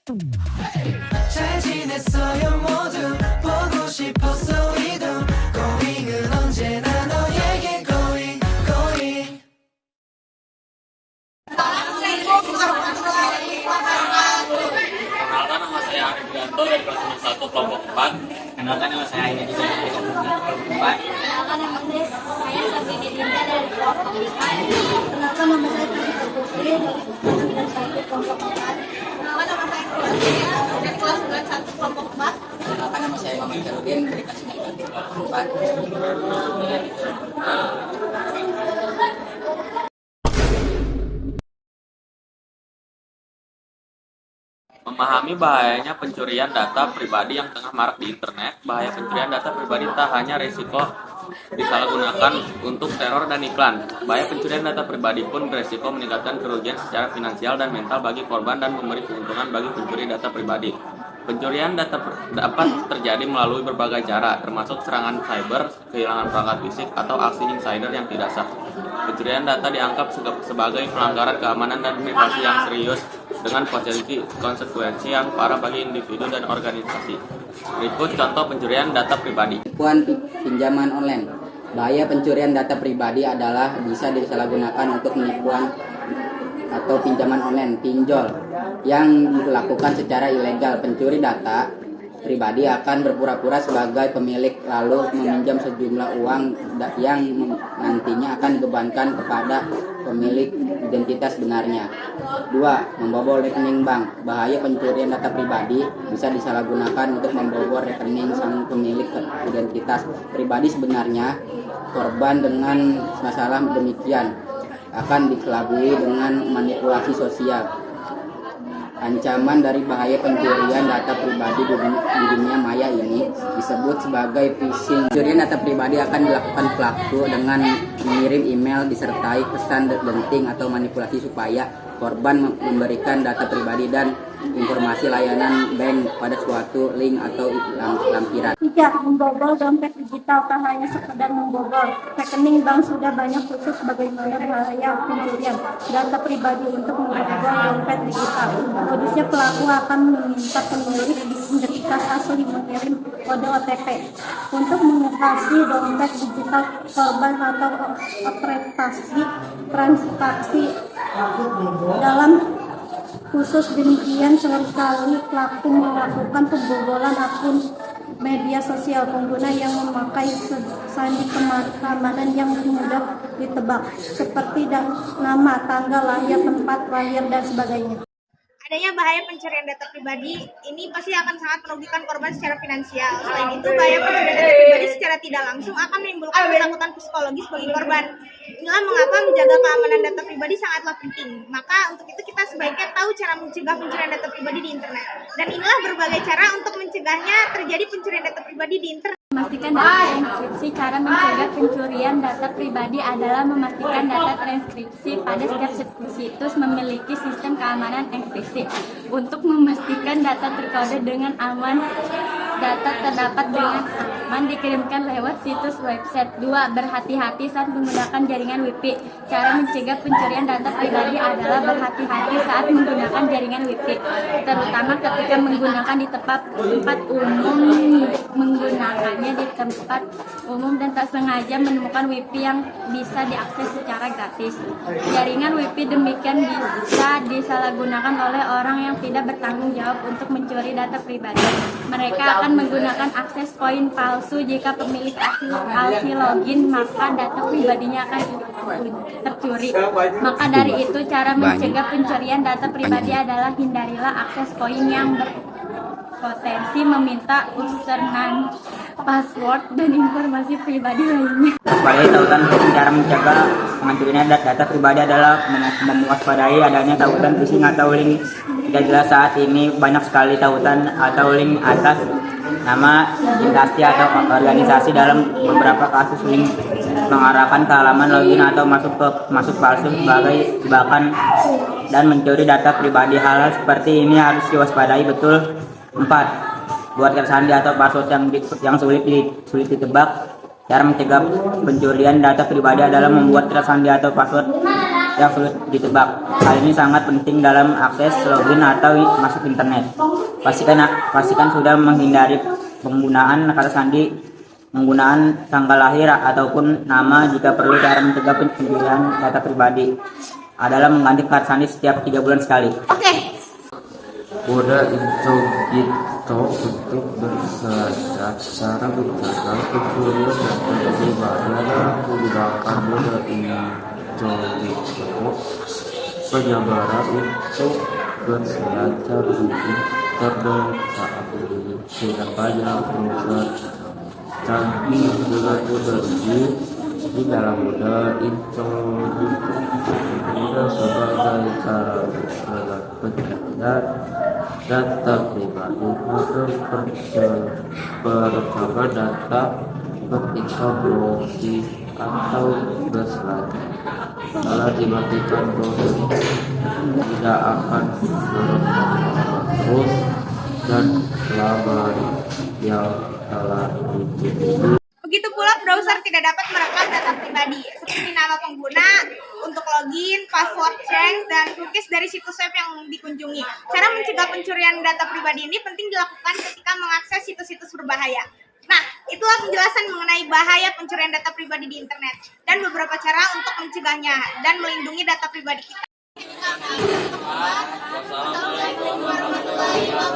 잘 지냈어요 모두 보고 싶었어 이도 고잉은 언제나 너에게 고잉 고잉 Kenalkan nama saya Arifianto dari kelas 1 kelompok 4. Kenalkan nama saya Aina juga dari kelompok 4. Kenalkan nama saya Sabini Dinda dari kelompok 4. Kenalkan nama saya Fitri Putri dari kelompok 4. Kenalkan nama saya Claudia dari kelas 1 kelompok 4. Kenalkan nama saya Muhammad Karudin dari kelas 9 kelompok 4. Memahami bahayanya pencurian data pribadi yang tengah marak di internet. Bahaya pencurian data pribadi tak hanya risiko disalahgunakan untuk teror dan iklan. Bahaya pencurian data pribadi pun beresiko meningkatkan kerugian secara finansial dan mental bagi korban dan memberi keuntungan bagi pencuri data pribadi. Pencurian data dapat terjadi melalui berbagai cara, termasuk serangan cyber, kehilangan perangkat fisik, atau aksi insider yang tidak sah. Pencurian data dianggap sebagai pelanggaran keamanan dan privasi yang serius dengan konsekuensi yang parah bagi individu dan organisasi. Berikut contoh pencurian data pribadi. Penipuan pinjaman online. Bahaya pencurian data pribadi adalah bisa disalahgunakan untuk penipuan atau pinjaman online, pinjol, yang dilakukan secara ilegal. Pencuri data pribadi akan berpura-pura sebagai pemilik lalu meminjam sejumlah uang yang nantinya akan dibebankan kepada pemilik identitas sebenarnya. 2. Membobol rekening bank. Bahaya pencurian data pribadi bisa disalahgunakan untuk membobol rekening sang pemilik identitas pribadi sebenarnya. Korban dengan masalah demikian akan dikelabui dengan manipulasi sosial. Ancaman dari bahaya pencurian data pribadi di dunia maya ini disebut sebagai phishing. Pencurian data pribadi akan dilakukan pelaku dengan mengirim email disertai pesan genting atau manipulasi supaya korban memberikan data pribadi dan informasi layanan bank pada suatu link atau lampiran. 3. Membobol dompet digital. Tak hanya sekedar membobol rekening bank, sudah banyak khusus bagaimana bahaya pencurian data pribadi untuk membobol dompet digital. Modusnya, pelaku akan meminta pemilik identitas asli mengirim kode OTP untuk mengedukasi dompet digital korban atau operasi transaksi. Dalam khusus demikian, seringkali pelaku melakukan pembobolan akun media sosial pengguna yang memakai sandi keamanan yang mudah ditebak, seperti nama, tanggal lahir, tempat lahir, dan sebagainya. Adanya bahaya pencurian data pribadi ini pasti akan sangat merugikan korban secara finansial. Selain itu, bahaya pencurian data pribadi secara tidak langsung akan menimbulkan ketakutan psikologis bagi korban. Inilah mengapa menjaga keamanan data pribadi sangatlah penting. Maka untuk itu kita sebaiknya tahu cara mencegah pencurian data pribadi di internet. Dan inilah berbagai cara untuk mencegahnya terjadi pencurian data pribadi di internet. Memastikan data transkripsi. Cara mencegah pencurian data pribadi adalah memastikan data transkripsi pada setiap situs memiliki sistem keamanan enkripsi. Untuk memastikan data terkode dengan aman, data terdapat dengan aman dikirimkan lewat situs website. 2. Berhati-hati saat menggunakan jaringan Wi-Fi. Cara mencegah pencurian data pribadi adalah berhati-hati saat menggunakan jaringan Wi-Fi, terutama ketika menggunakan di tempat umum, di tempat umum dan tak sengaja menemukan Wi-Fi yang bisa diakses secara gratis. Jaringan Wi-Fi demikian bisa disalahgunakan oleh orang yang tidak bertanggung jawab untuk mencuri data pribadi. Mereka akan menggunakan akses koin palsu. Jika pemilik asli login, maka data pribadinya akan tercuri. Maka dari itu, cara mencegah pencurian data pribadi adalah hindarilah akses koin yang berpotensi meminta username, password, dan informasi pribadi lainnya. Waspadai tautan. Cara mencegah pencurian data pribadi adalah mewaspadai adanya tautan phishing atau link tidak jelas. Saat ini banyak sekali tautan atau link atas nama instansi atau organisasi. Dalam beberapa kasus link mengarahkan ke halaman login atau masuk palsu sebagai jebakan dan mencuri data pribadi. Hal seperti ini harus diwaspadai betul. 4. Buat sandi atau password yang sulit ditebak. Cara mencegah pencurian data pribadi adalah membuat sandi atau password yang sulit ditebak. Hal ini sangat penting dalam akses login atau masuk internet. Pastikan sudah menghindari penggunaan kata sandi, penggunaan tanggal lahir ataupun nama. Jika perlu, cara mencegah pencurian data pribadi adalah mengganti kata sandi setiap 3 bulan sekali. Udah itu gitu untuk berselancar cara mencegah pencurian data pribadi adalah menggunakan moda itu penyebaran untuk berselancar di internet saat ini tidak banyak perusahaan canggih dengan mudah di dalam moda itu sebagai cara pencarian data pribadi untuk percobaan data berintegrasi atau berselancar. Kalau dimatikan tidak akan terus dan selama yang telah ditutup. Begitu pula browser tidak dapat merekam data pribadi seperti nama pengguna untuk login, password change, dan cookies dari situs web yang dikunjungi. Cara mencegah pencurian data pribadi ini penting dilakukan ketika mengakses situs-situs berbahaya. Nah, itulah penjelasan mengenai bahaya pencurian data pribadi di internet dan beberapa cara untuk mencegahnya dan melindungi data pribadi kita. Wassalamualaikum warahmatullahi wabarakatuh.